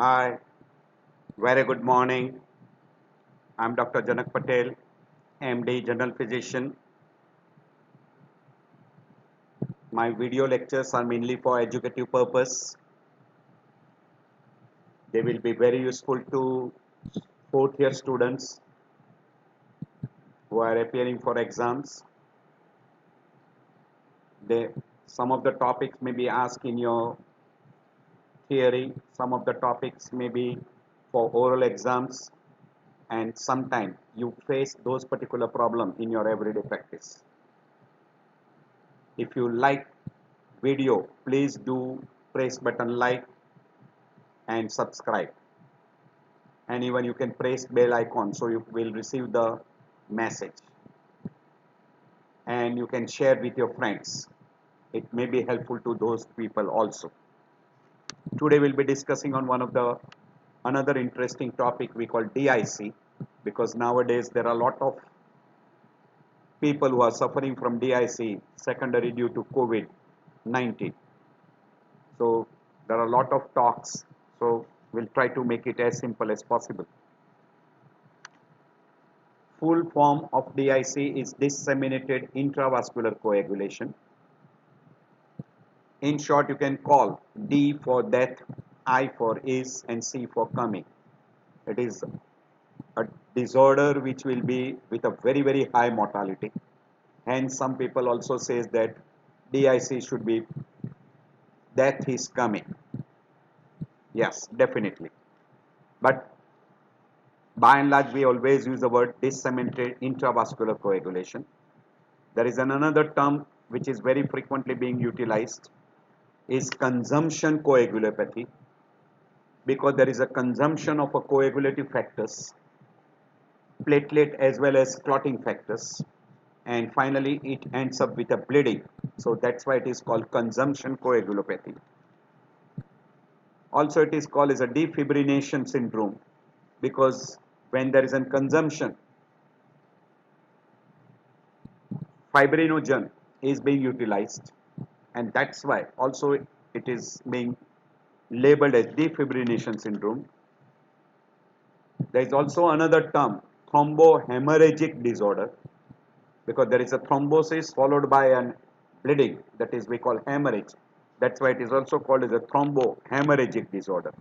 Hi, very good morning. I'm Dr. Janak Patel, MD, General Physician. My video lectures are mainly for educative purpose. They will be very useful to fourth year students who are appearing for exams. They, some of the topics may be asked in your theory, some of the topics may be for oral exams, and sometimes you face those particular problems in your everyday practice. If you like video, please do press button like and subscribe, and even you can press bell icon so you will receive the message, and you can share with your friends. It may be helpful to those people also. Today we'll be discussing on one of the another interesting topic we call DIC, because nowadays there are a lot of people who are suffering from DIC secondary due to COVID-19. So there are a lot of talks, so we'll try to make it as simple as possible. Full form of DIC is disseminated intravascular coagulation. In short, you can call D for death, I for is, and C for coming. It is a disorder which will be with a very high mortality. Hence, some people also says that DIC should be death is coming. Yes, definitely. But by and large, we always use the word disseminated intravascular coagulation. There is another term which is very frequently being utilized is consumption coagulopathy, because there is a consumption of a coagulative factors, platelet as well as clotting factors, and finally it ends up with a bleeding. So that's why it is called consumption coagulopathy. Also it is called as a defibrillation syndrome, because when there is a consumption, fibrinogen is being utilized, and that's why also it is being labeled as defibrillation syndrome. There is also another term, thrombohemorrhagic disorder, because there is a thrombosis followed by an bleeding, that is we call hemorrhage. That's why it is also called as a thrombohemorrhagic disorder.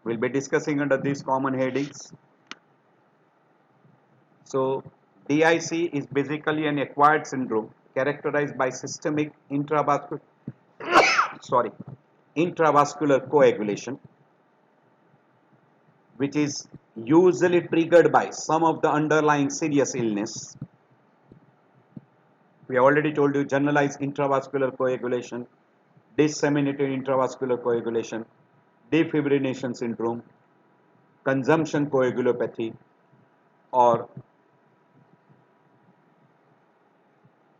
We'll be discussing under these common headings. So DIC is basically an acquired syndrome characterized by systemic intravascular coagulation, which is usually triggered by some of the underlying serious illness. We already told you generalized intravascular coagulation, disseminated intravascular coagulation, defibrillation syndrome, consumption coagulopathy, or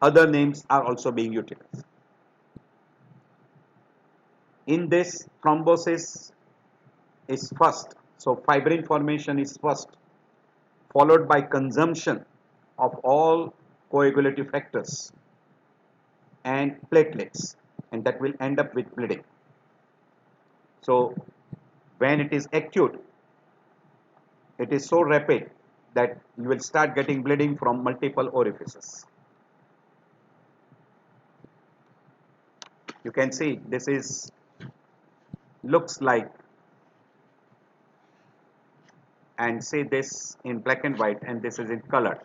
other names are also being utilized. In this, thrombosis is first, so fibrin formation is first, followed by consumption of all coagulative factors and platelets, and that will end up with bleeding. So when it is acute, it is so rapid that you will start getting bleeding from multiple orifices. You can see this is looks like, and see this in black and white, and this is in color.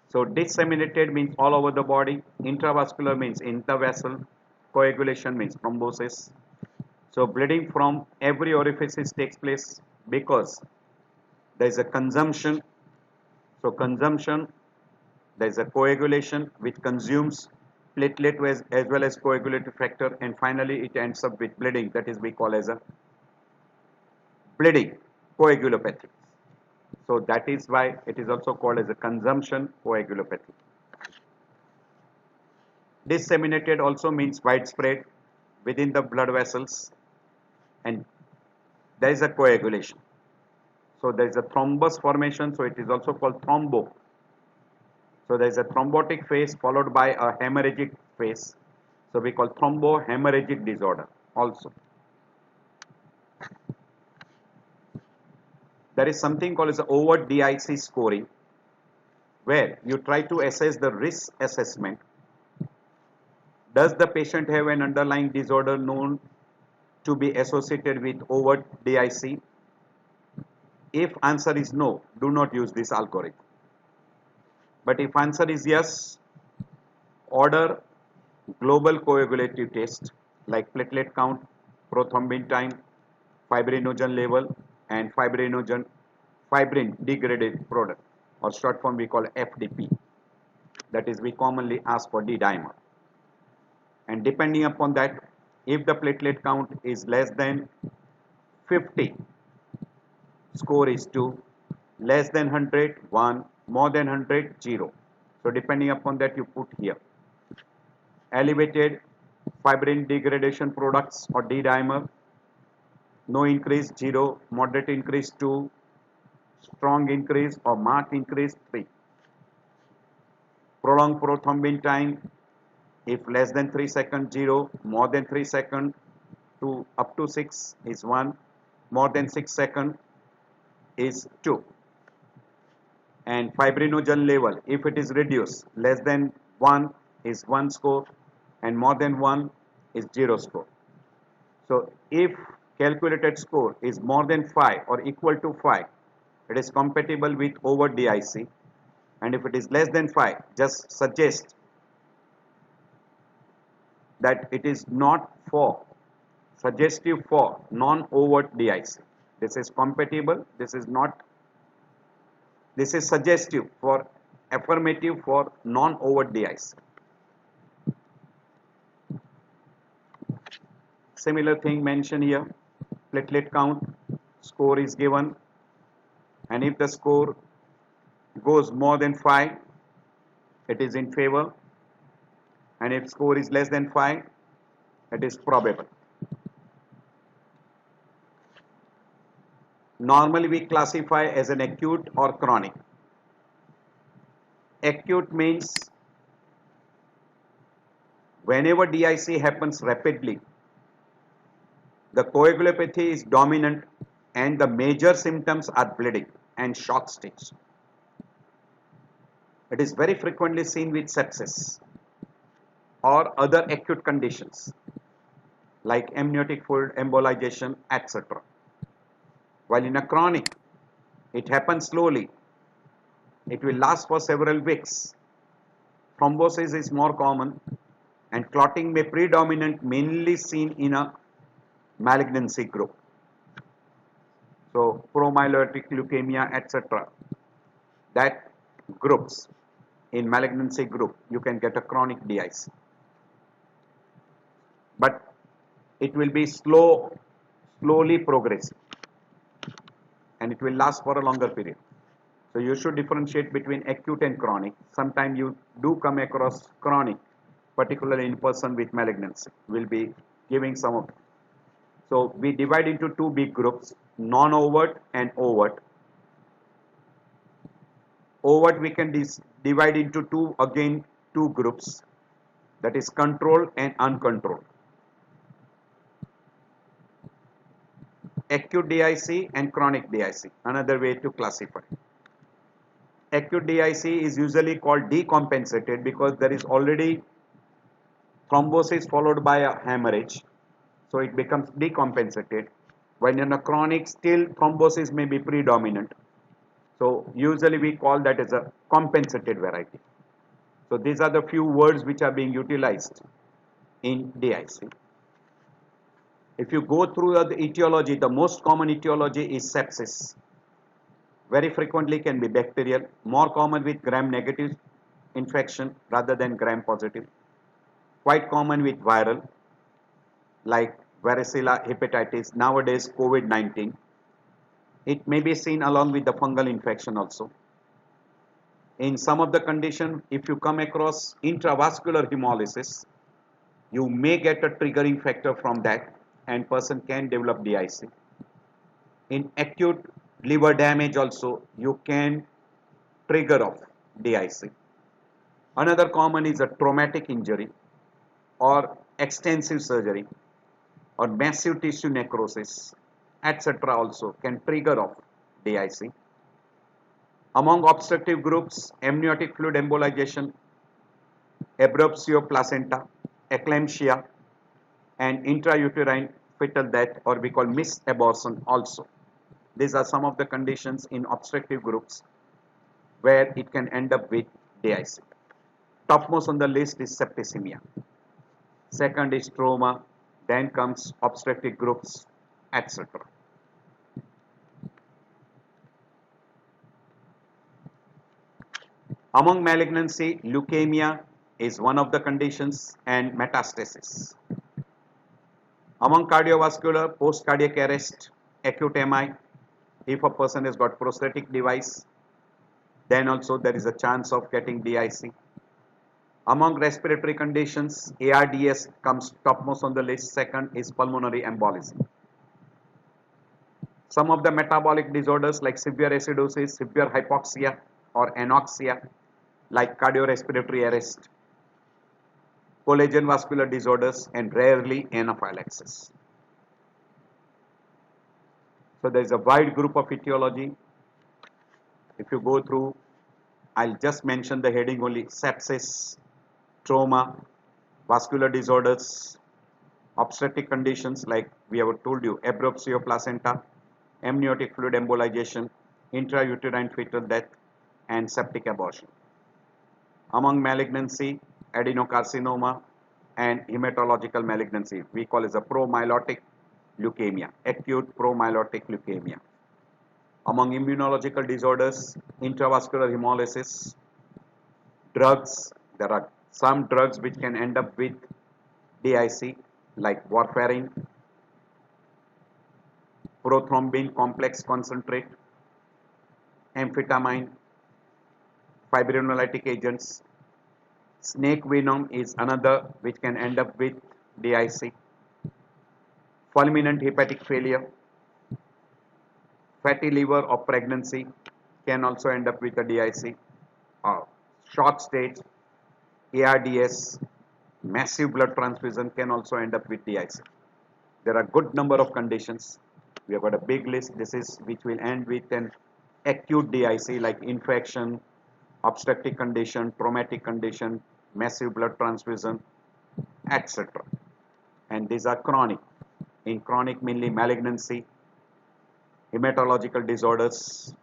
So disseminated means all over the body, intravascular means in the vessel, coagulation means thrombosis. So bleeding from every orifice takes place because there is a consumption. So consumption, there is a coagulation which consumes platelet as well as coagulative factor, and finally it ends up with bleeding, that is we call as a bleeding coagulopathy. So that is why it is also called as a consumption coagulopathy. Disseminated also means widespread within the blood vessels, and there is a coagulation. So there is a thrombus formation, so it is also called thrombo. So there is a thrombotic phase followed by a hemorrhagic phase. So we call thrombohemorrhagic disorder also. There is something called as overt DIC scoring, where you try to assess the risk assessment. Does the patient have an underlying disorder known to be associated with overt DIC? If answer is no, do not use this algorithm. But if answer is yes, order global coagulative test like platelet count, prothrombin time, fibrinogen level, and fibrin degraded product, or short form we call FDP. That is, we commonly ask for D dimer. And depending upon that, if the platelet count is less than 50, score is 2, less than 100, 1, more than 100, 0. So depending upon that, you put here. Elevated fibrin degradation products or D dimer, no increase 0, moderate increase 2, strong increase or marked increase 3. Prolonged prothrombin time, if less than 3 seconds 0, more than 3 seconds to up to 6 is 1, more than 6 seconds is 2. And fibrinogen level, if it is reduced, less than 1 is 1 score and more than 1 is 0 score. So if calculated score is more than 5 or equal to 5, it is compatible with overt DIC, and if it is less than 5, just suggest that it is not for suggestive for non-overt DIC. This is compatible, this is not, this is suggestive for affirmative for non-overt DIC. Similar thing mentioned here, platelet count, score is given, and if the score goes more than 5, it is in favor, and if score is less than 5, it is probable. Normally we classify as an acute or chronic. Acute means whenever DIC happens rapidly, the coagulopathy is dominant and the major symptoms are bleeding and shock stage. It is very frequently seen with sepsis or other acute conditions like amniotic fluid embolization, etc. While in a chronic, it happens slowly. It will last for several weeks. Thrombosis is more common and clotting may predominate, mainly seen in a malignancy group. So promyelocytic leukemia, etc. That groups in malignancy group, you can get a chronic DIC. But it will be slowly progressive, and it will last for a longer period. So you should differentiate between acute and chronic. Sometimes you do come across chronic, particularly in person with malignancy. We'll be giving some of them. So we divide into two big groups, non-overt and overt. Overt we can divide into two groups, that is controlled and uncontrolled. Acute DIC and chronic DIC, another way to classify. Acute DIC is usually called decompensated because there is already thrombosis followed by a hemorrhage, so it becomes decompensated. When in a chronic, still thrombosis may be predominant, so usually we call that as a compensated variety. So these are the few words which are being utilized in DIC. If you go through the etiology, the most common etiology is sepsis. Very frequently can be bacterial, more common with gram-negative infection rather than gram-positive. Quite common with viral, like varicella, hepatitis, nowadays COVID-19. It may be seen along with the fungal infection also. In some of the condition, if you come across intravascular hemolysis, you may get a triggering factor from that, and person can develop DIC. In acute liver damage also, you can trigger of DIC. Another common is a traumatic injury or extensive surgery or massive tissue necrosis, etc. also can trigger off DIC. Among obstructive groups, amniotic fluid embolization, abruptio placenta, eclampsia, and intrauterine fetal death, or we call misabortion also. These are some of the conditions in obstructive groups where it can end up with DIC. Topmost on the list is septicemia. Second is trauma, then comes obstructive groups, etc. Among malignancy, leukemia is one of the conditions and metastasis. Among cardiovascular, post-cardiac arrest, acute MI, if a person has got prosthetic device, then also there is a chance of getting DIC. Among respiratory conditions, ARDS comes topmost on the list. Second is pulmonary embolism. Some of the metabolic disorders like severe acidosis, severe hypoxia or anoxia, like cardiorespiratory arrest, collagen vascular disorders, and rarely anaphylaxis. So there is a wide group of etiology. If you go through, I'll just mention the heading only: sepsis, trauma, vascular disorders, obstetric conditions like we have told you, abruptio placenta, amniotic fluid embolization, intrauterine fetal death, and septic abortion. Among malignancy, adenocarcinoma and hematological malignancy, we call it a promyelotic leukemia, acute promyelotic leukemia. Among immunological disorders, intravascular hemolysis, drugs, there are some drugs which can end up with DIC like warfarin, prothrombin complex concentrate, amphetamine, fibrinolytic agents. Snake venom is another which can end up with DIC. Fulminant hepatic failure, fatty liver or pregnancy can also end up with a DIC. Shock stage, ARDS, massive blood transfusion can also end up with DIC. There are good number of conditions. We have got a big list. This is which will end with an acute DIC like infection, obstetric condition, traumatic condition, massive blood transfusion, etc. And these are chronic. In chronic, mainly malignancy, hematological disorders,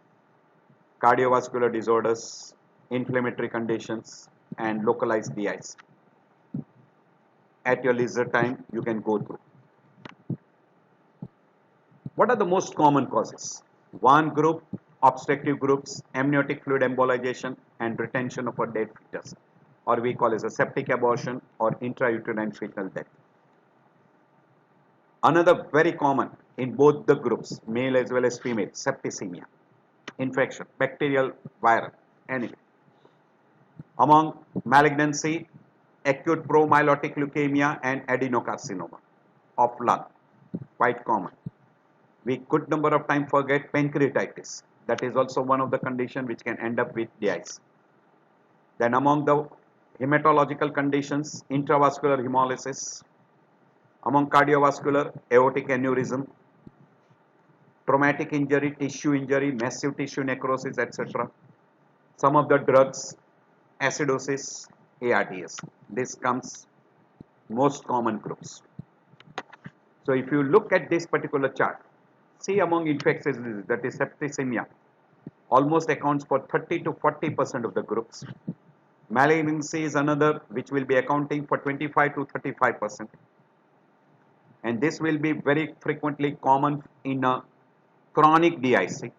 cardiovascular disorders, inflammatory conditions, and localized DIC. At your leisure time, you can go through. What are the most common causes? One group, obstructive groups, amniotic fluid embolization and retention of a dead fetus, or we call it a septic abortion or intrauterine fetal death. Another very common in both the groups, male as well as female, septicemia, infection, bacterial, viral, anything. Among malignancy, acute promyelotic leukemia and adenocarcinoma of lung, quite common. We could number of times forget pancreatitis. That is also one of the conditions which can end up with DIC. Then among the hematological conditions, intravascular hemolysis. Among cardiovascular, aortic aneurysm, traumatic injury, tissue injury, massive tissue necrosis, etc. Some of the drugs, acidosis, ARDS. This comes most common groups. So if you look at this particular chart, see among infectious diseases, that is septicemia, almost accounts for 30 to 40% of the groups. Malignancy is another which will be accounting for 25 to 35%. And this will be very frequently common in a chronic DIC.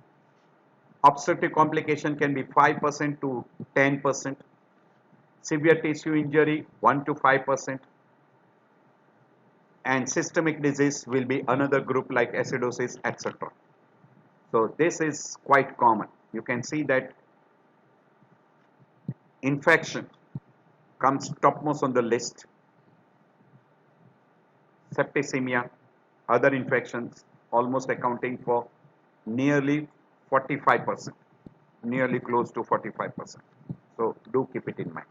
Obstetric complication can be 5% to 10%. Severe tissue injury 1 to 5%. And systemic disease will be another group like acidosis, etc. So this is quite common. You can see that infection comes topmost on the list. Septicemia, other infections almost accounting for nearly 45%, nearly close to 45%. So do keep it in mind.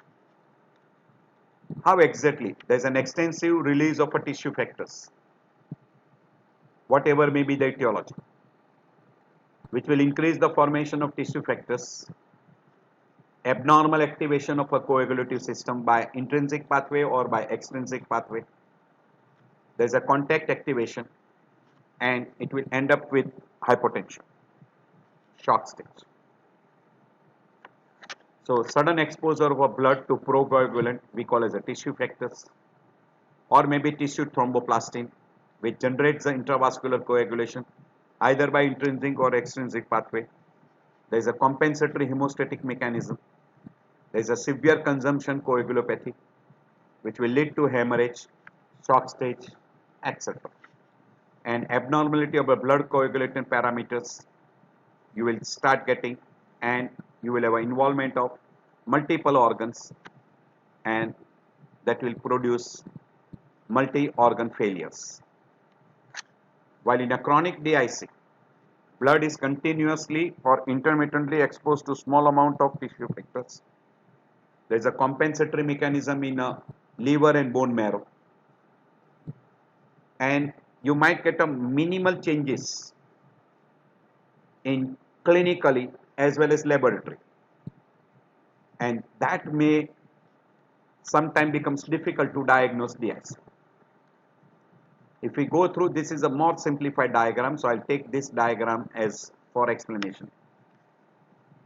How exactly? There's an extensive release of a tissue factors, whatever may be the etiology, which will increase the formation of tissue factors, abnormal activation of a coagulative system by intrinsic pathway or by extrinsic pathway. There's a contact activation, and it will end up with hypotension, shock stage. So sudden exposure of a blood to procoagulant we call as a tissue factors, or maybe tissue thromboplastin, which generates the intravascular coagulation either by intrinsic or extrinsic pathway. There is a compensatory hemostatic mechanism. There is a severe consumption coagulopathy, which will lead to hemorrhage, shock stage, etc. And abnormality of the blood coagulation parameters you will start getting, and you will have an involvement of multiple organs, and that will produce multi-organ failures. While in a chronic DIC, blood is continuously or intermittently exposed to small amount of tissue factors. There is a compensatory mechanism in a liver and bone marrow, and you might get a minimal changes in clinically as well as laboratory, and that may sometimes becomes difficult to diagnose DIC. If we go through, this is a more simplified diagram, so I'll take this diagram as for explanation.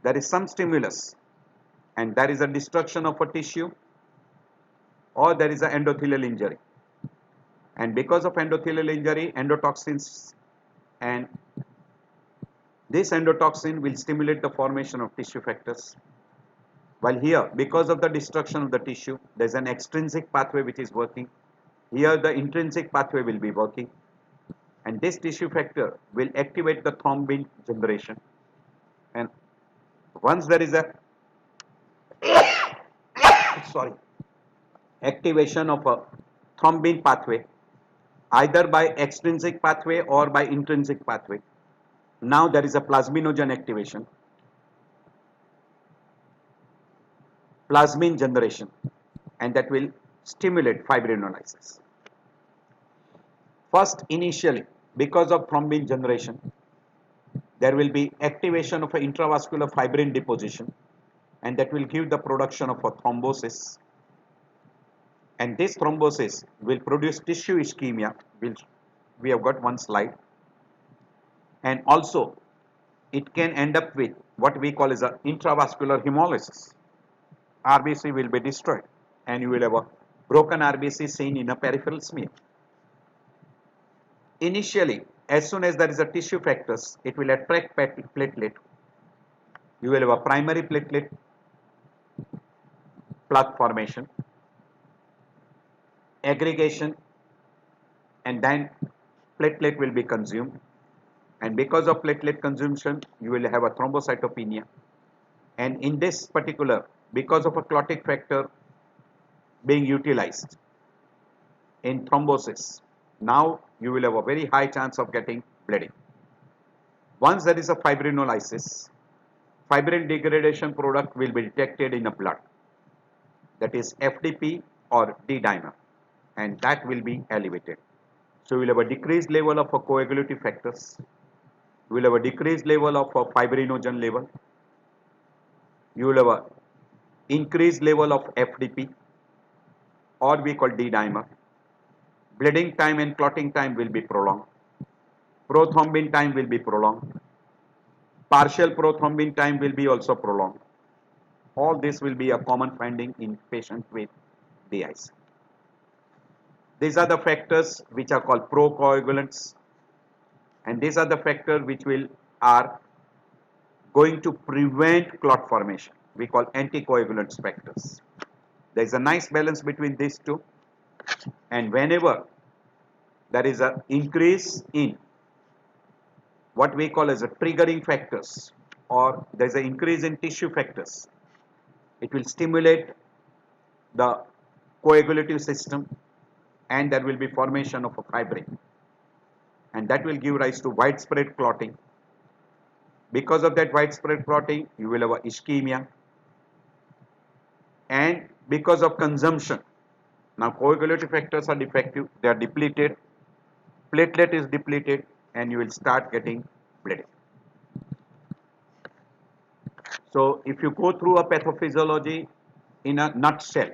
There is some stimulus, and there is a destruction of a tissue, or there is an endothelial injury, and because of endothelial injury, endotoxins, and this endotoxin will stimulate the formation of tissue factors. While here, because of the destruction of the tissue, there is an extrinsic pathway which is working. Here the intrinsic pathway will be working, and this tissue factor will activate the thrombin generation, and once there is a sorry activation of a thrombin pathway either by extrinsic pathway or by intrinsic pathway, now there is a plasminogen activation, plasmin generation, and that will stimulate fibrinolysis. First, initially, because of thrombin generation, there will be activation of an intravascular fibrin deposition, and that will give the production of a thrombosis, and this thrombosis will produce tissue ischemia, which we have got one slide, and also it can end up with what we call as a intravascular hemolysis. RBC will be destroyed, and you will have a broken RBC seen in a peripheral smear. Initially, as soon as there is a tissue factors, it will attract platelet. You will have a primary platelet plug formation, aggregation, and then platelet will be consumed, and because of platelet consumption you will have a thrombocytopenia, and in this particular, because of a clotting factor being utilized in thrombosis, now you will have a very high chance of getting bleeding. Once there is a fibrinolysis, fibrin degradation product will be detected in the blood, that is FDP or D-dimer, and that will be elevated. So you will have a decreased level of a coagulative factors, you will have a decreased level of a fibrinogen level, you will have a increased level of FDP or we call D-dimer. Bleeding time and clotting time will be prolonged. Prothrombin time will be prolonged. Partial prothrombin time will be also prolonged. All this will be a common finding in patients with DIC. These are the factors which are called procoagulants, and these are the factors which are going to prevent clot formation. We call anticoagulants factors. There is a nice balance between these two, and whenever there is an increase in what we call as a triggering factors, or there is an increase in tissue factors, it will stimulate the coagulative system, and there will be formation of a fibrin, and that will give rise to widespread clotting. Because of that widespread clotting, you will have a ischemia, and because of consumption Now coagulative factors are defective, they are depleted, platelet is depleted, and you will start getting bleeding. So if you go through a pathophysiology in a nutshell,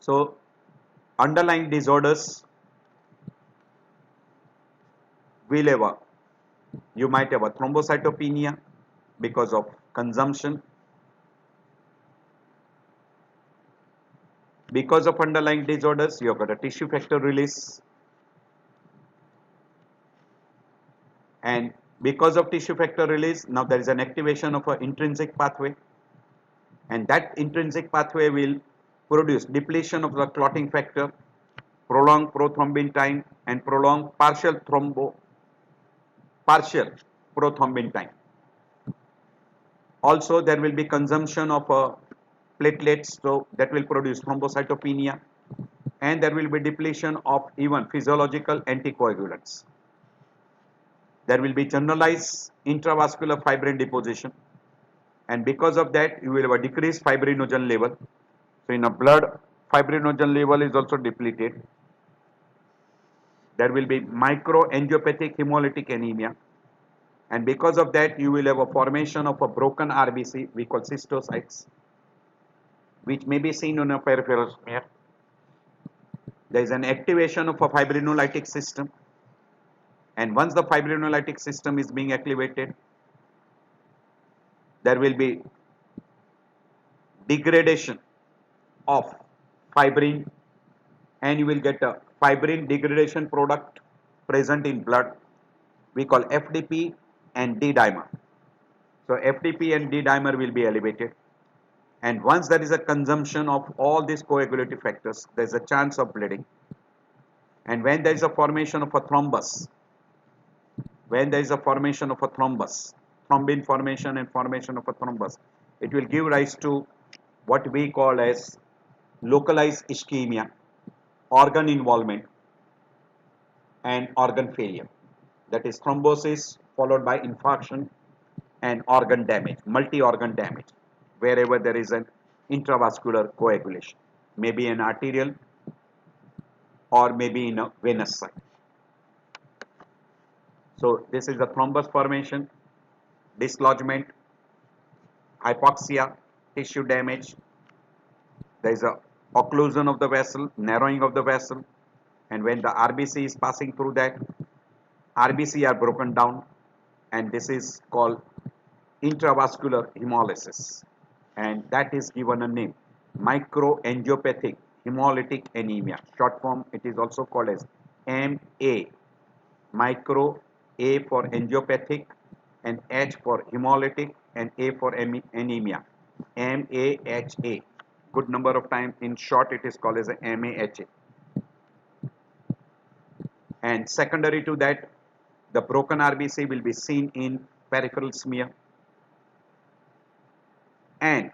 so underlying disorders will have a, you might have a thrombocytopenia because of consumption. Because of underlying disorders, you have got a tissue factor release. And because of tissue factor release, now there is an activation of an intrinsic pathway. And that intrinsic pathway will produce depletion of the clotting factor, prolonged prothrombin time, and prolonged partial prothrombin time. Also, there will be consumption of platelets, so that will produce thrombocytopenia, and there will be depletion of even physiological anticoagulants. There will be generalized intravascular fibrin deposition, and because of that, you will have a decreased fibrinogen level. So, in a blood, fibrinogen level is also depleted. There will be microangiopathic hemolytic anemia, and because of that, you will have a formation of a broken RBC we call cystocytes, which may be seen on a peripheral smear. There is an activation of a fibrinolytic system, and once the fibrinolytic system is being activated, there will be degradation of fibrin, and you will get a fibrin degradation product present in blood we call FDP and D dimer. So FDP and D dimer will be elevated, and once there is a consumption of all these coagulative factors, there is a chance of bleeding. And when there is a formation of a thrombus, thrombin formation and formation of a thrombus, it will give rise to what we call as localized ischemia, organ involvement, and organ failure. That is thrombosis followed by infarction and organ damage, multi-organ damage, wherever there is an intravascular coagulation, maybe an arterial or maybe in a venous site. So this is the thrombus formation, dislodgement, hypoxia, tissue damage. There is a occlusion of the vessel, narrowing of the vessel, and when the RBC is passing through that, RBC are broken down, and this is called intravascular hemolysis, and that is given a name, microangiopathic hemolytic anemia. Short form, it is also called as MA, micro, A for angiopathic, and H for hemolytic, and A for anemia, MAHA. Good number of times in short it is called as a MAHA. And secondary to that, the broken RBC will be seen in peripheral smear, and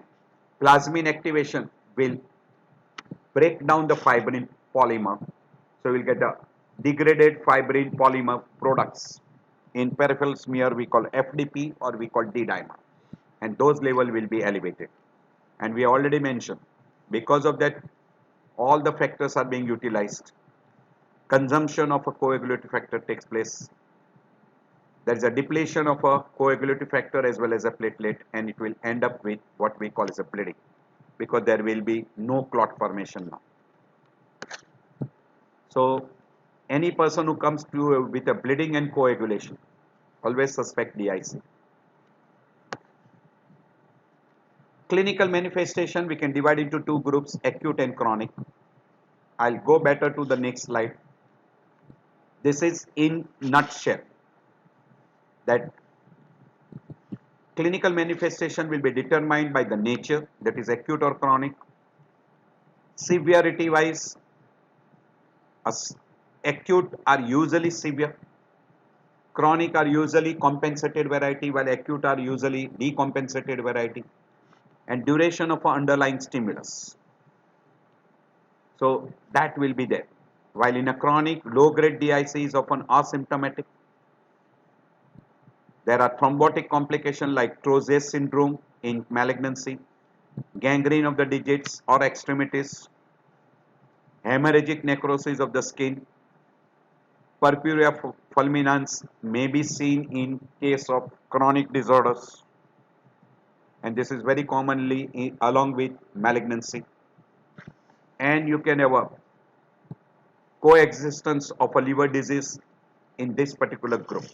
plasmin activation will break down the fibrin polymer. So we'll get a degraded fibrin polymer products. In peripheral smear we call FDP or we call D dimer, and those level will be elevated. And we already mentioned, because of that all the factors are being utilized, consumption of a coagulative factor takes place. There is a depletion of a coagulative factor as well as a platelet, and it will end up with what we call as a bleeding, because there will be no clot formation now. So any person who comes to you with a bleeding and coagulation, always suspect DIC. Clinical manifestation we can divide into two groups, acute and chronic. I'll go better to the next slide. This is in nutshell that clinical manifestation will be determined by the nature, that is acute or chronic. Severity wise, acute are usually severe, chronic are usually compensated variety, while acute are usually decompensated variety, and duration of underlying stimulus. So that will be there. While in a chronic, low grade DIC is often asymptomatic. There are thrombotic complications like Trousseau syndrome in malignancy, gangrene of the digits or extremities, hemorrhagic necrosis of the skin, purpura fulminans may be seen in case of chronic disorders, and this is very commonly along with malignancy. And you can have a coexistence of a liver disease in this particular group.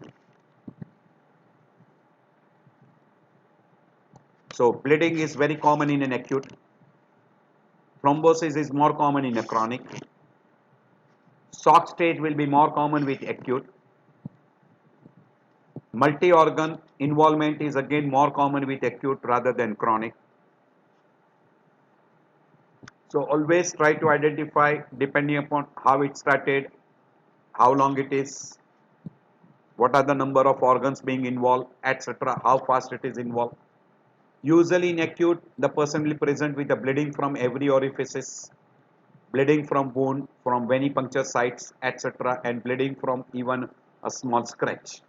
So bleeding is very common in an acute. Thrombosis is more common in a chronic. Shock stage will be more common with acute. Multi-organ involvement is again more common with acute rather than chronic. So always try to identify depending upon how it started, how long it is, what are the number of organs being involved, etc., how fast it is involved. Usually in acute, the person will present with a bleeding from every orifices, bleeding from wound, from venipuncture sites, etc., and bleeding from even a small scratch.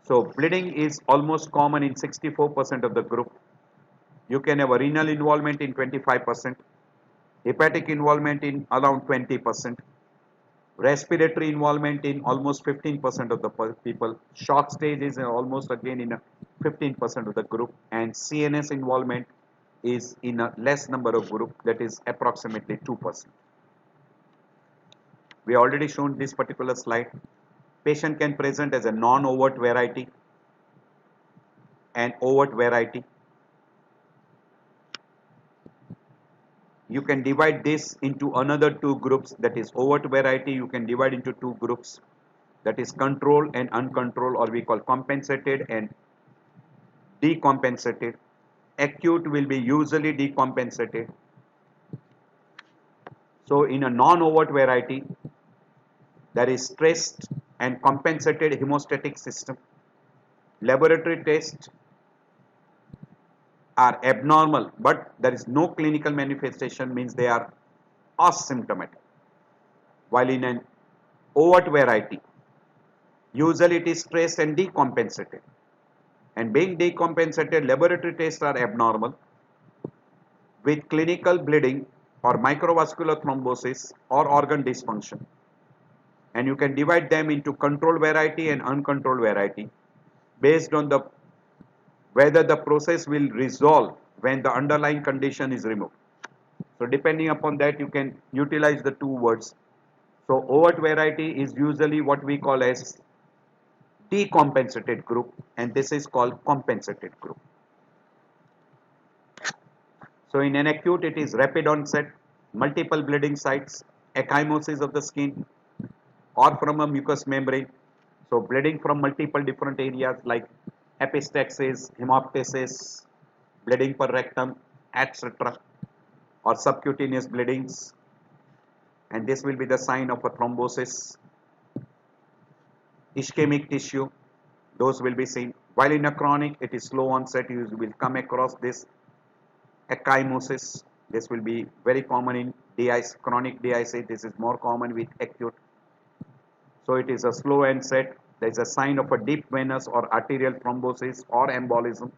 So bleeding is almost common in 64% of the group. You can have a renal involvement in 25%, hepatic involvement in around 20%, respiratory involvement in almost 15% of the people, shock stage is almost again in a 15% of the group, and CNS involvement is in a less number of group, that is approximately 2%. We already shown this particular slide. Patient can present as a non-overt variety and overt variety. You can divide this into another two groups, that is overt variety you can divide into two groups, that is controlled and uncontrolled, or we call compensated and decompensated. Acute will be usually decompensated. So in a non-overt variety, there is stressed and compensated hemostatic system. Laboratory tests are abnormal, but there is no clinical manifestation, means they are asymptomatic. While in an overt variety, usually it is stressed and decompensated. And being decompensated, laboratory tests are abnormal with clinical bleeding or microvascular thrombosis or organ dysfunction. And you can divide them into controlled variety and uncontrolled variety based on the whether the process will resolve when the underlying condition is removed. So depending upon that, you can utilize the two words. So overt variety is usually what we call as decompensated group, and this is called compensated group. So in an acute, it is rapid onset, multiple bleeding sites, ecchymosis of the skin or from a mucous membrane. So bleeding from multiple different areas like epistaxis, hemoptysis, bleeding per rectum, etc., or subcutaneous bleedings, and this will be the sign of a thrombosis. Ischemic tissue, those will be seen. While in a chronic, it is slow onset, you will come across this ecchymosis. This will be very common in DIC, chronic DIC. This is more common with acute. So it is a slow onset. There is a sign of a deep venous or arterial thrombosis or embolism.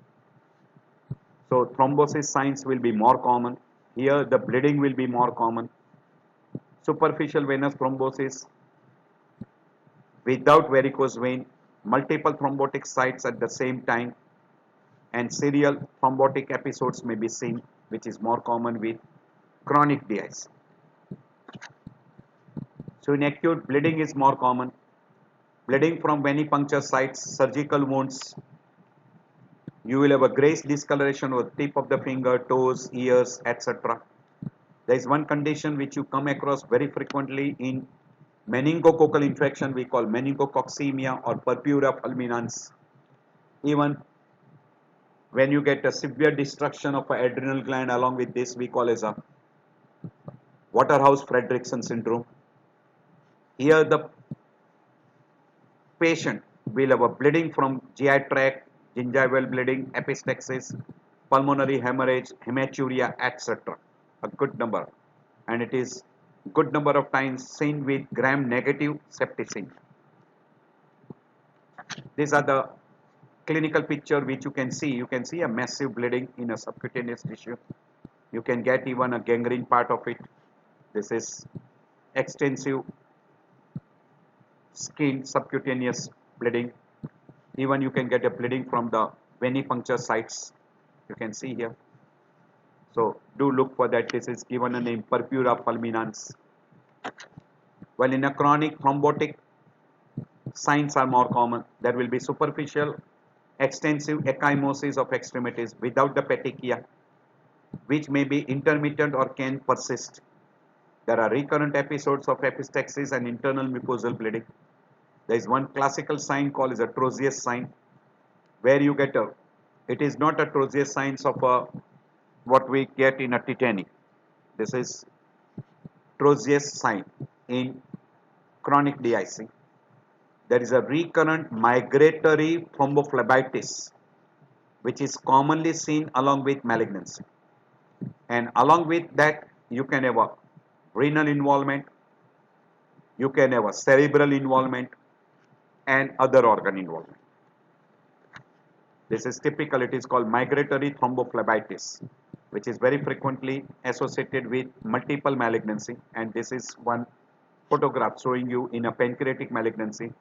So thrombosis signs will be more common. Here the bleeding will be more common. Superficial venous thrombosis without varicose vein, multiple thrombotic sites at the same time, and serial thrombotic episodes may be seen, which is more common with chronic DIC. So in acute, bleeding is more common. Bleeding from venipuncture sites, surgical wounds. You will have a grayish discoloration on the tip of the finger, toes, ears, etc. There is one condition which you come across very frequently in meningococcal infection, we call meningococcemia or purpura fulminans. Even when you get a severe destruction of an adrenal gland, along with this we call as a Waterhouse-Friderichsen syndrome. Here the patient will have a bleeding from GI tract, gingival bleeding, epistaxis, pulmonary hemorrhage, hematuria, etc. A good number, and it is good number of times seen with gram-negative septicemia. These are the clinical picture which you can see. You can see a massive bleeding in a subcutaneous tissue. You can get even a gangrene part of it. This is extensive skin subcutaneous bleeding. Even you can get a bleeding from the venipuncture sites. You can see here. So do look for that. This is given a name purpura fulminans. While in a chronic thrombotic, signs are more common. There will be superficial, extensive ecchymosis of extremities without the petechia, which may be intermittent or can persist. There are recurrent episodes of epistaxis and internal mucosal bleeding. There is one classical sign called as a Trozius sign, where you get a, it is not a Trozius signs of a, what we get in a tetany. This is Trozius sign in chronic DIC. There is a recurrent migratory thrombophlebitis, which is commonly seen along with malignancy. And along with that, you can have a renal involvement, you can have a cerebral involvement, and other organ involvement. This is typical, it is called migratory thrombophlebitis, which is very frequently associated with multiple malignancy. And this is one photograph showing you in a pancreatic malignancy,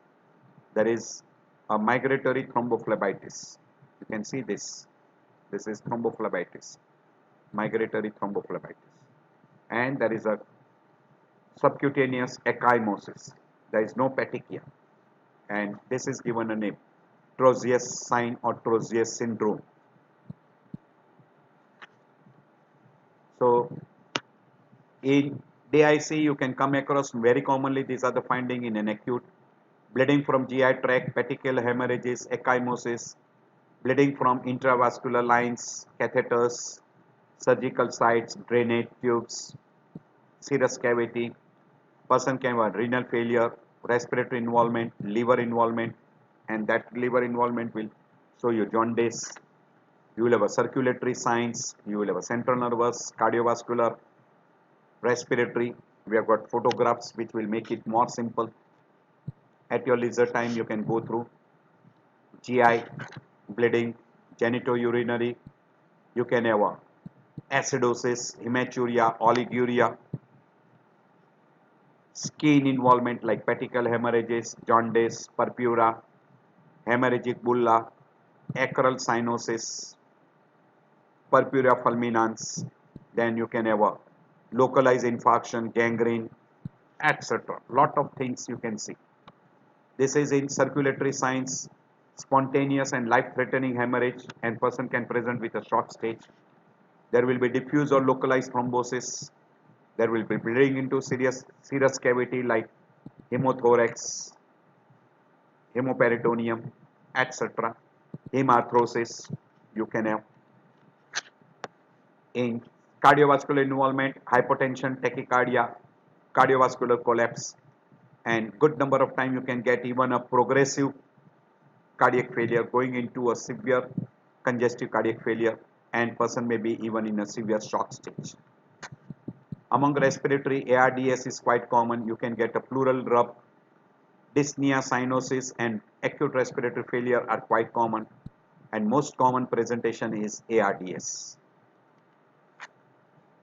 there is a migratory thrombophlebitis. You can see this. This is thrombophlebitis, migratory thrombophlebitis. And there is a subcutaneous ecchymosis. There is no petechia. And this is given a name, Trozius sign or Trozius syndrome. So in DIC you can come across very commonly, these are the finding in an acute: bleeding from GI tract, petechial hemorrhages, ecchymosis, bleeding from intravascular lines, catheters, surgical sites, drainage tubes, serous cavity. Person can have renal failure, respiratory involvement, liver involvement, and that liver involvement will show you jaundice. You will have a circulatory signs, you will have a central nervous, cardiovascular, respiratory. We have got photographs which will make it more simple. At your leisure time you can go through GI, bleeding, genitourinary. You can have a acidosis, hematuria, oliguria, skin involvement like petechial hemorrhages, jaundice, purpura, hemorrhagic bulla, acral cyanosis, purpura fulminans. Then you can have a localized infarction, gangrene, etc. Lot of things you can see. This is in circulatory signs, spontaneous and life-threatening hemorrhage, and person can present with a short stage. There will be diffuse or localized thrombosis. There will be bleeding into serous cavity like hemothorax, hemoperitoneum, etc. Hemarthrosis you can have. In cardiovascular involvement, hypotension, tachycardia, cardiovascular collapse, and good number of time you can get even a progressive cardiac failure going into a severe congestive cardiac failure, and person may be even in a severe shock stage. Among respiratory, ARDS is quite common. You can get a pleural rub, dyspnea, cyanosis, and acute respiratory failure are quite common, and most common presentation is ARDS.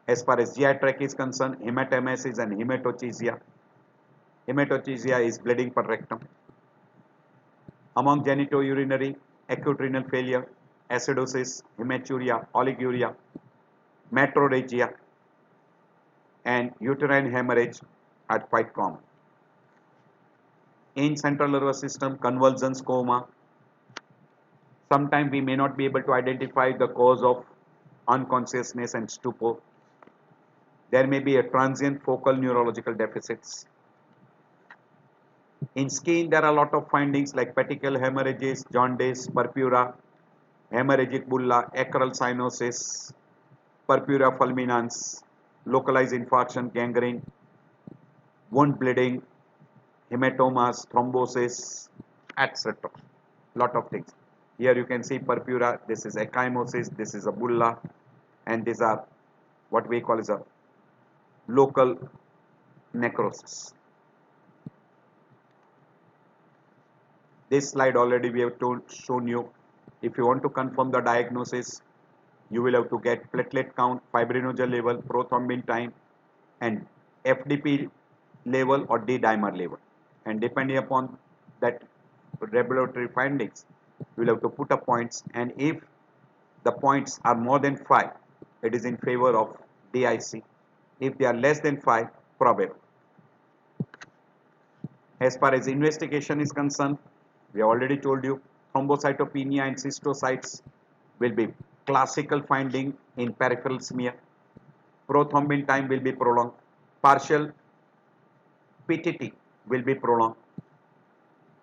As far as GI tract is concerned, hematemesis and hematochezia. Hematochezia is bleeding per rectum. Among genitourinary, acute renal failure, acidosis, hematuria, oliguria, metrorrhagia, and uterine hemorrhage are quite common. In central nervous system, convulsions, coma. Sometimes we may not be able to identify the cause of unconsciousness and stupor. There may be a transient focal neurological deficits. In skin, there are a lot of findings like petechial hemorrhages, jaundice, purpura, hemorrhagic bulla, acral cyanosis, purpura fulminans, localized infarction, gangrene, wound bleeding, hematomas, thrombosis, etc. Lot of things. Here you can see purpura, this is ecchymosis, this is a bulla, and these are what we call as a local necrosis. This slide already we have shown you. If you want to confirm the diagnosis, you will have to get platelet count, fibrinogen level, prothrombin time, and FDP level or D-dimer level, and depending upon that laboratory findings, you will have to put up points, and if the points are more than 5, it is in favor of DIC. If they are less than 5, probable. As far as investigation is concerned, we already told you thrombocytopenia and cystocytes will be classical finding in peripheral smear. Prothrombin time will be prolonged. Partial PTT will be prolonged.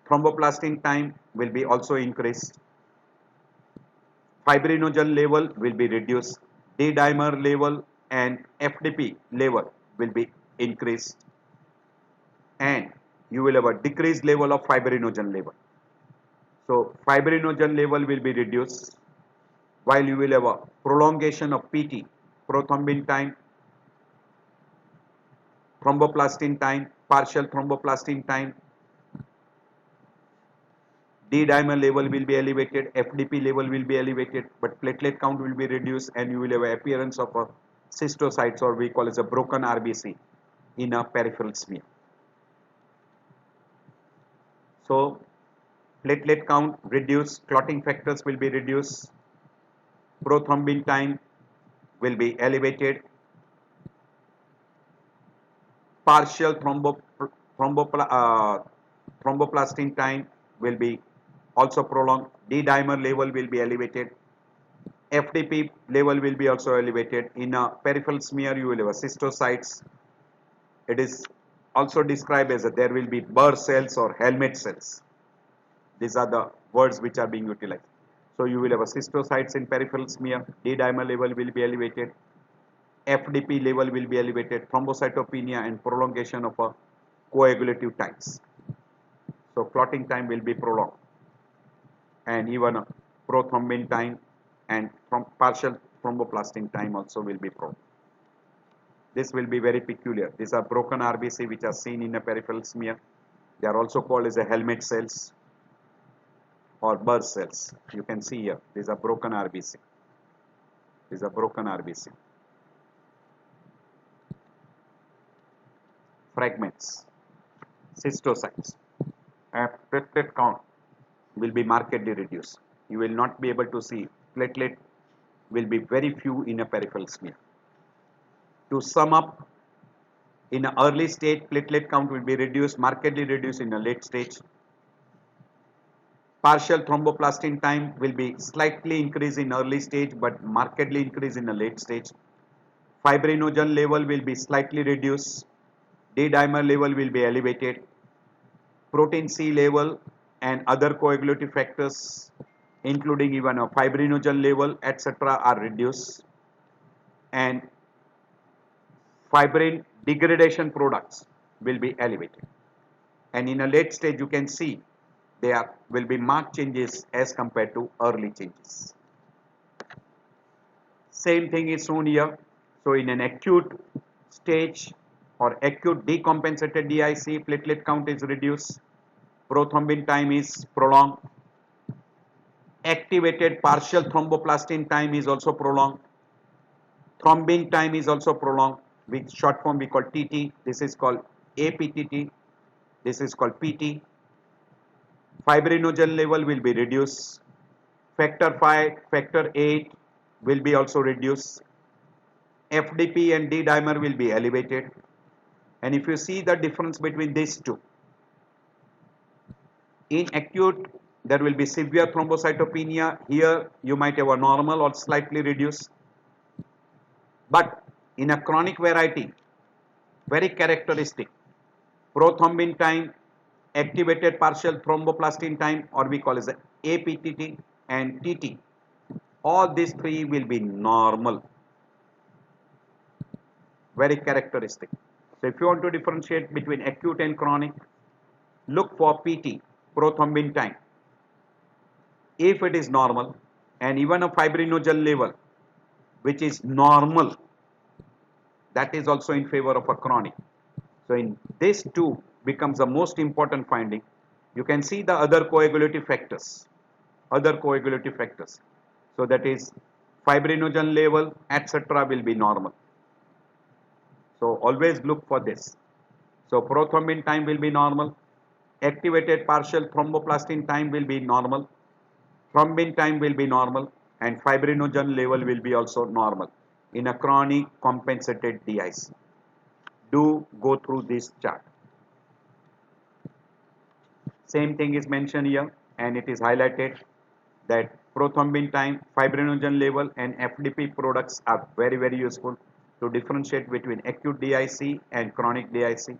Thromboplastin time will be also increased. Fibrinogen level will be reduced. D-dimer level and FDP level will be increased. And you will have a decreased level of fibrinogen level. So fibrinogen level will be reduced, while you will have a prolongation of PT, prothrombin time, thromboplastin time, partial thromboplastin time, D-dimer level will be elevated, FDP level will be elevated, but platelet count will be reduced, and you will have an appearance of a cystocytes, or we call it a broken RBC, in a peripheral smear. So platelet count reduced, clotting factors will be reduced, prothrombin time will be elevated, partial thromboplastin time will be also prolonged, D-dimer level will be elevated, FDP level will be also elevated. In a peripheral smear, you will have a cystocytes. It is also described as there will be Burr cells or helmet cells. These are the words which are being utilized. So you will have a cystocytes in peripheral smear, D-dimer level will be elevated, FDP level will be elevated, thrombocytopenia and prolongation of a coagulative times. So clotting time will be prolonged, and even a prothrombin time and partial thromboplastin time also will be prolonged. This will be very peculiar. These are broken RBC which are seen in a peripheral smear. They are also called as a helmet cells or Burr cells. You can see here, these are broken RBC. These are broken RBC. Fragments, cystocytes, and platelet count will be markedly reduced. You will not be able to see, platelet will be very few in a peripheral smear. To sum up, in an early stage, platelet count will be reduced, markedly reduced in a late stage. Partial thromboplastin time will be slightly increased in early stage but markedly increased in a late stage. Fibrinogen level will be slightly reduced. D-dimer level will be elevated. Protein C level and other coagulative factors, including even a fibrinogen level, etc., are reduced. And fibrin degradation products will be elevated. And in a late stage, you can see there will be marked changes as compared to early changes. Same thing is shown here. So in an acute stage or acute decompensated DIC, platelet count is reduced, prothrombin time is prolonged, activated partial thromboplastin time is also prolonged, thrombin time is also prolonged, which short form we call TT. This is called APTT. This is called PT. Fibrinogen level will be reduced. Factor 5, factor 8 will be also reduced. FDP and D-dimer will be elevated. And if you see the difference between these two, in acute there will be severe thrombocytopenia. Here you might have a normal or slightly reduced. But in a chronic variety, very characteristic, prothrombin time, activated partial thromboplastin time, or we call as APTT and TT, all these three will be normal, very characteristic. So if you want to differentiate between acute and chronic, look for PT, prothrombin time. If it is normal, and even a fibrinogen level which is normal, that is also in favor of a chronic. So in this two becomes the most important finding. You can see the other coagulative factors. So that is fibrinogen level, etc., will be normal. So always look for this. So prothrombin time will be normal. Activated partial thromboplastin time will be normal. Thrombin time will be normal, and fibrinogen level will be also normal in a chronic compensated DIC. Do go through this chart. Same thing is mentioned here, and it is highlighted that prothrombin time, fibrinogen level, and FDP products are very useful to differentiate between acute DIC and chronic DIC.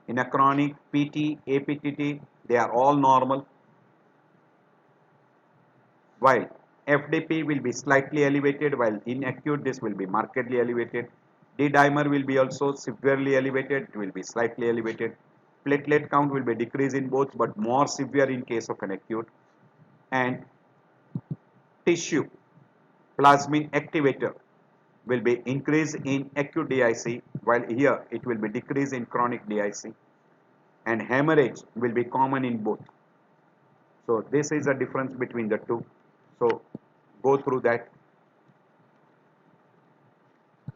In a chronic PT, APTT, they are all normal, while FDP will be slightly elevated, while in acute this will be markedly elevated. D-dimer will be also severely elevated, it will be slightly elevated. Platelet count will be decreased in both, but more severe in case of an acute. And tissue plasmin activator will be increased in acute DIC, while here it will be decreased in chronic DIC. And hemorrhage will be common in both. So this is the difference between the two. So go through that.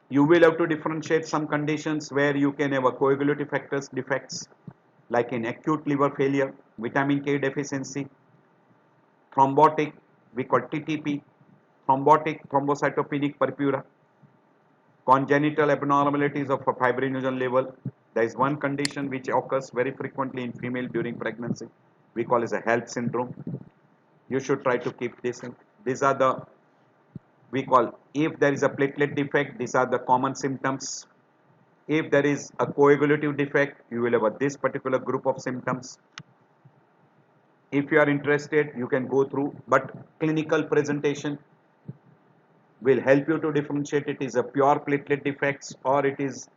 You will have to differentiate some conditions where you can have a coagulative factors defects, like in acute liver failure, vitamin K deficiency, thrombotic, we call TTP, thrombotic thrombocytopenic purpura, congenital abnormalities of a fibrinogen level. There is one condition which occurs very frequently in female during pregnancy. We call it a HELLP syndrome. You should try to keep this in. These are the, we call, if there is a platelet defect, these are the common symptoms. If there is a coagulative defect, you will have this particular group of symptoms. If you are interested, you can go through, but clinical presentation will help you to differentiate it is a pure platelet defects or it is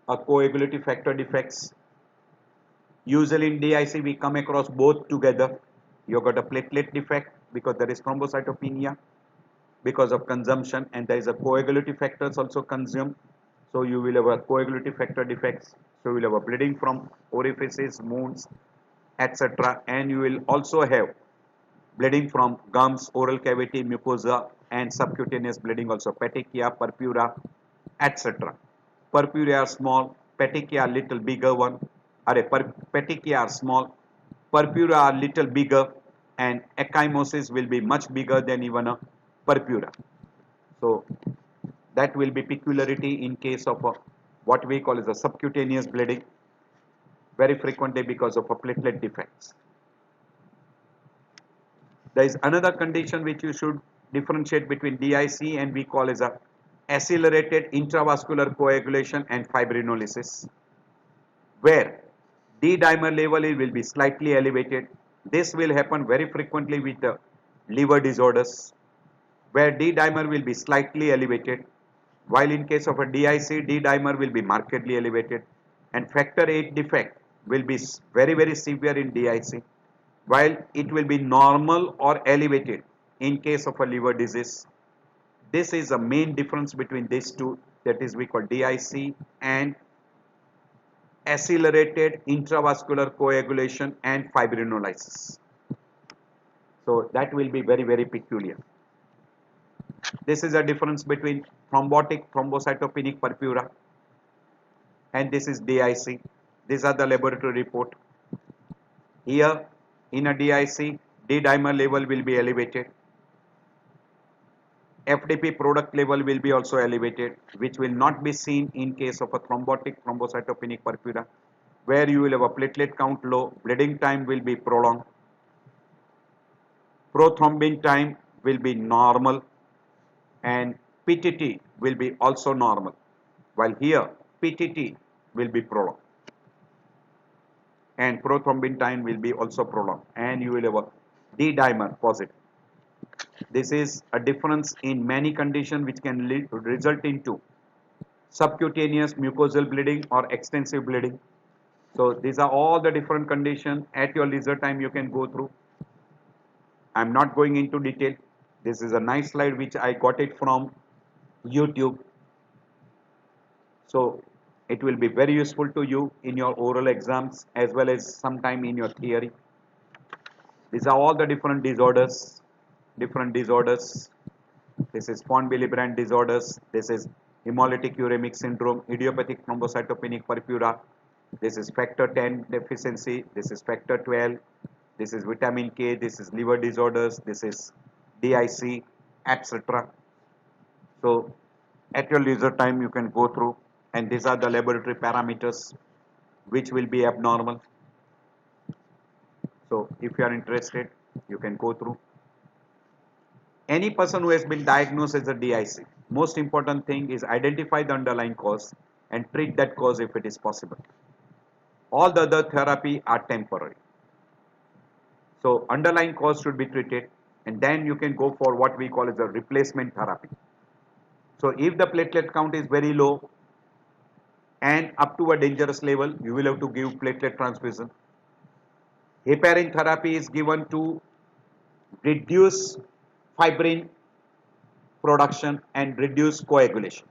a coagulative factor defects. Usually in DIC we come across both together. You got a platelet defect because there is thrombocytopenia because of consumption, and there is a coagulative factors also consumed. So you will have a coagulative factor defects. So you will have a bleeding from orifices, wounds, etc. And you will also have bleeding from gums, oral cavity, mucosa, and subcutaneous bleeding also, petechia, purpura, etc. Purpura are small, petechia are little bigger one, petechia are small, purpura are little bigger, and ecchymosis will be much bigger than even a purpura. So that will be peculiarity in case of what we call as a subcutaneous bleeding, very frequently because of a platelet defects. There is another condition which you should differentiate between DIC and we call as a accelerated intravascular coagulation and fibrinolysis, where D-dimer level will be slightly elevated. This will happen very frequently with liver disorders, where D-dimer will be slightly elevated, while in case of a DIC, D-dimer will be markedly elevated, and factor VIII defect will be very severe in DIC, while it will be normal or elevated in case of a liver disease. This is the main difference between these two, that is we call DIC and accelerated intravascular coagulation and fibrinolysis. So that will be very peculiar. This is a difference between thrombotic thrombocytopenic purpura and this is DIC. These are the laboratory report. Here in a DIC, D-dimer level will be elevated. FDP product level will be also elevated, which will not be seen in case of a thrombotic thrombocytopenic purpura, where you will have a platelet count low, bleeding time will be prolonged, prothrombin time will be normal, and PTT will be also normal, while here PTT will be prolonged and prothrombin time will be also prolonged, and you will have a D-dimer positive. This is a difference in many conditions which can result into subcutaneous mucosal bleeding or extensive bleeding. So these are all the different conditions. At your leisure time you can go through. I am not going into detail. This is a nice slide which I got it from YouTube. So it will be very useful to you in your oral exams as well as sometime in your theory. These are all the different disorders. This is von Willebrand disorders. This is hemolytic uremic syndrome, idiopathic thrombocytopenic purpura. This is factor 10 deficiency. This is factor 12. This is vitamin K. This is liver disorders. This is DIC, etc. So at your leisure time, you can go through, and these are the laboratory parameters which will be abnormal. So if you are interested, you can go through. Any person who has been diagnosed as a DIC, most important thing is identify the underlying cause and treat that cause if it is possible. All the other therapy are temporary. So underlying cause should be treated, and then you can go for what we call as a replacement therapy. So if the platelet count is very low and up to a dangerous level, you will have to give platelet transfusion. Heparin therapy is given to reduce fibrin production and reduce coagulation.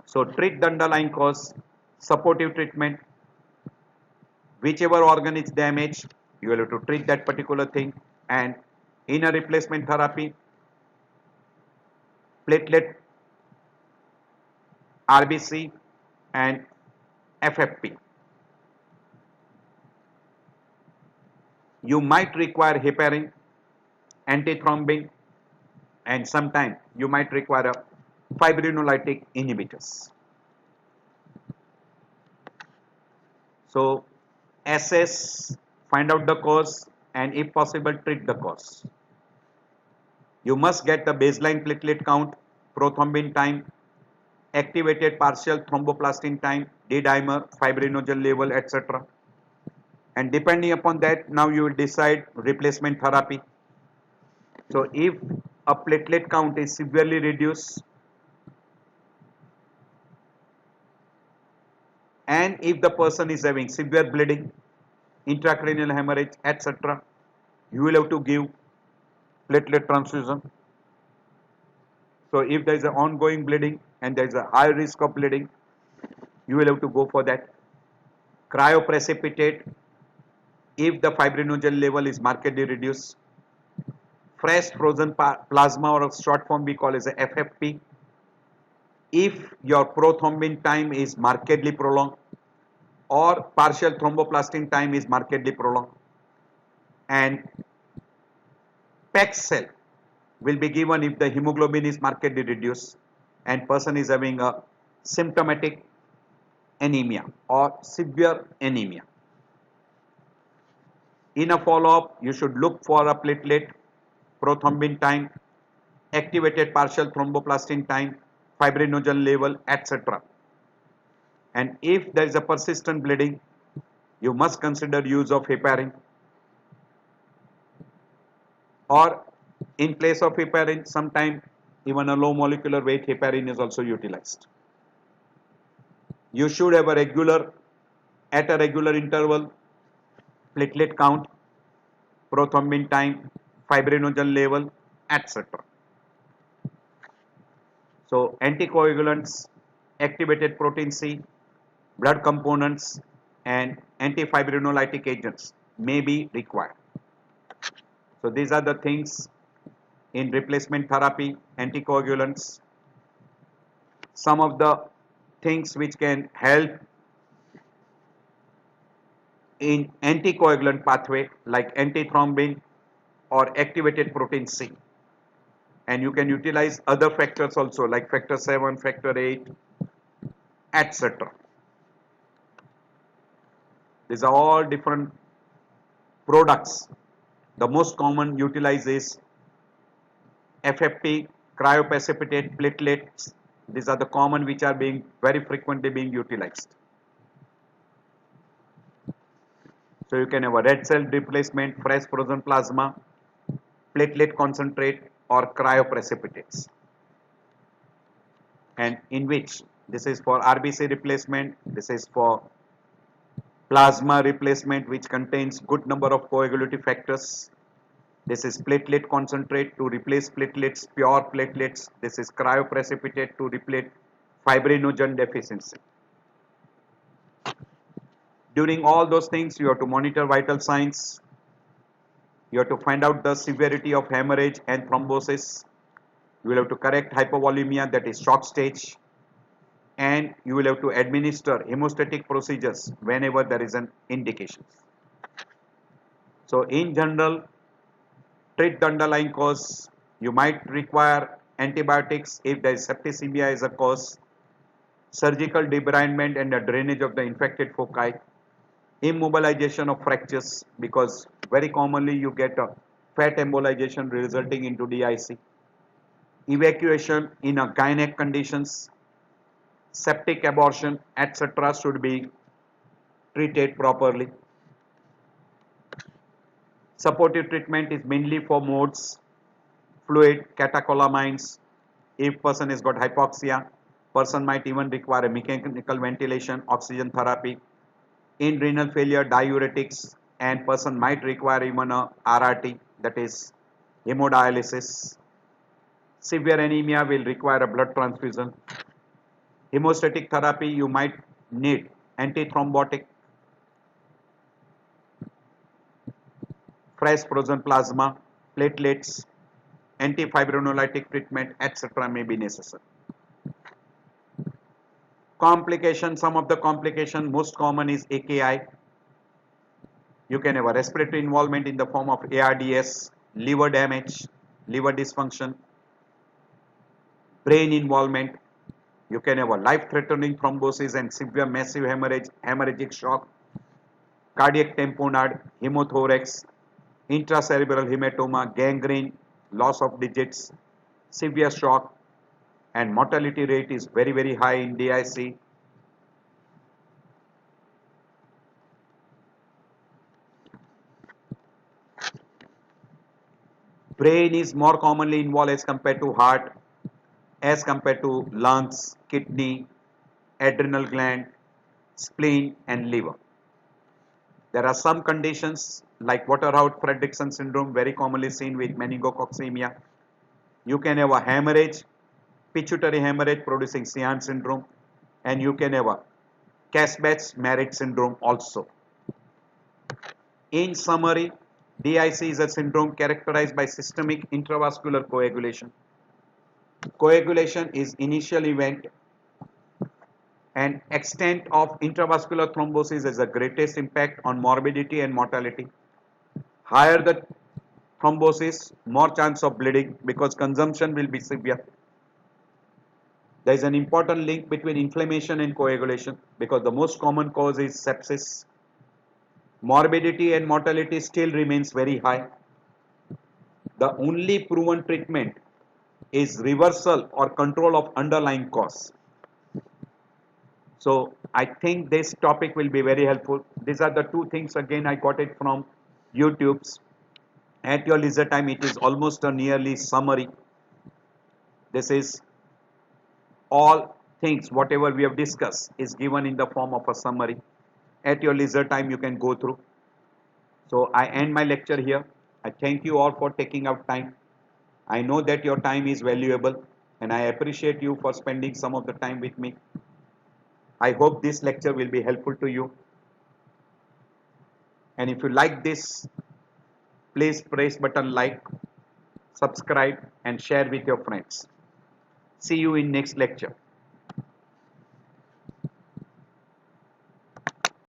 So treat the underlying cause, supportive treatment, whichever organ is damaged, you will have to treat that particular thing, and in a replacement therapy, platelet, RBC and FFP. You might require heparin, antithrombin, and sometimes you might require a fibrinolytic inhibitors. So assess, find out the cause, and if possible treat the cause. You must get the baseline platelet count, prothrombin time, activated partial thromboplastin time, D-dimer, fibrinogen level, etc. And depending upon that, now you will decide replacement therapy. So if a platelet count is severely reduced, and if the person is having severe bleeding, intracranial hemorrhage, etc., you will have to give platelet transfusion. So if there is an ongoing bleeding and there is a high risk of bleeding, you will have to go for that. Cryoprecipitate if the fibrinogen level is markedly reduced. Fresh frozen plasma, or short form we call as a FFP, if your prothrombin time is markedly prolonged or partial thromboplastin time is markedly prolonged. And Paxil will be given if the hemoglobin is markedly reduced and person is having a symptomatic anemia or severe anemia. In a follow-up, you should look for a platelet, prothrombin time, activated partial thromboplastin time, fibrinogen level, etc. And if there is a persistent bleeding, you must consider use of heparin, or in place of heparin, sometimes even a low molecular weight heparin is also utilized. You should have a regular, at a regular interval, platelet count, prothrombin time, fibrinogen level, etc. So anticoagulants, activated protein C, blood components, and antifibrinolytic agents may be required. So these are the things in replacement therapy, anticoagulants. Some of the things which can help in anticoagulant pathway like antithrombin or activated protein C. And you can utilize other factors also like factor 7, factor 8, etc. These are all different products. The most common utilized is FFP, cryoprecipitate, platelets. These are the common which are being very frequently being utilized. So you can have a red cell replacement, fresh frozen plasma, platelet concentrate, or cryoprecipitates. And in which this is for RBC replacement, this is for plasma replacement which contains good number of coagulative factors. This is platelet concentrate to replace platelets, pure platelets. This is cryoprecipitate to replace fibrinogen deficiency. During all those things, you have to monitor vital signs. You have to find out the severity of hemorrhage and thrombosis. You will have to correct hypovolemia, that is shock stage, and you will have to administer hemostatic procedures whenever there is an indication. So in general, treat the underlying cause. You might require antibiotics if there is septicemia as a cause, surgical debridement and the drainage of the infected foci, immobilization of fractures, because very commonly you get a fat embolization resulting into DIC, evacuation in a gynec conditions, septic abortion, etc. should be treated properly. Supportive treatment is mainly for modes, fluid, catecholamines. If person has got hypoxia, person might even require a mechanical ventilation, oxygen therapy. In renal failure, diuretics, and person might require even a RRT, that is hemodialysis. Severe anemia will require a blood transfusion. Hemostatic therapy, you might need antithrombotic, fresh frozen plasma, platelets, antifibrinolytic treatment, etc. may be necessary. Complications, some of the complication most common is AKI. You can have a respiratory involvement in the form of ARDS, liver damage, liver dysfunction, brain involvement. You can have a life-threatening thrombosis and severe massive hemorrhage, hemorrhagic shock, cardiac tamponade, hemothorax, intracerebral hematoma, gangrene, loss of digits, severe shock, and mortality rate is very high in DIC. Brain is more commonly involved as compared to heart, as compared to lungs, kidney, adrenal gland, spleen, and liver. There are some conditions like Waterhouse-Friderichsen syndrome, very commonly seen with meningococcemia. You can have a hemorrhage, pituitary hemorrhage producing Sheehan syndrome, and you can have a Kasbach-Maritt syndrome also. In summary, DIC is a syndrome characterized by systemic intravascular coagulation. Coagulation is initial event, and extent of intravascular thrombosis has the greatest impact on morbidity and mortality. Higher the thrombosis, more chance of bleeding because consumption will be severe. There is an important link between inflammation and coagulation because the most common cause is sepsis. Morbidity and mortality still remains very high. The only proven treatment is reversal or control of underlying cause. So I think this topic will be very helpful. These are the two things, again I got it from YouTube's. At your leisure time, it is almost a nearly summary. This is all things, whatever we have discussed is given in the form of a summary. At your leisure time, you can go through. So I end my lecture here. I thank you all for taking out time. I know that your time is valuable and I appreciate you for spending some of the time with me. I hope this lecture will be helpful to you. And if you like this, please press button like, subscribe and share with your friends. See you in next lecture.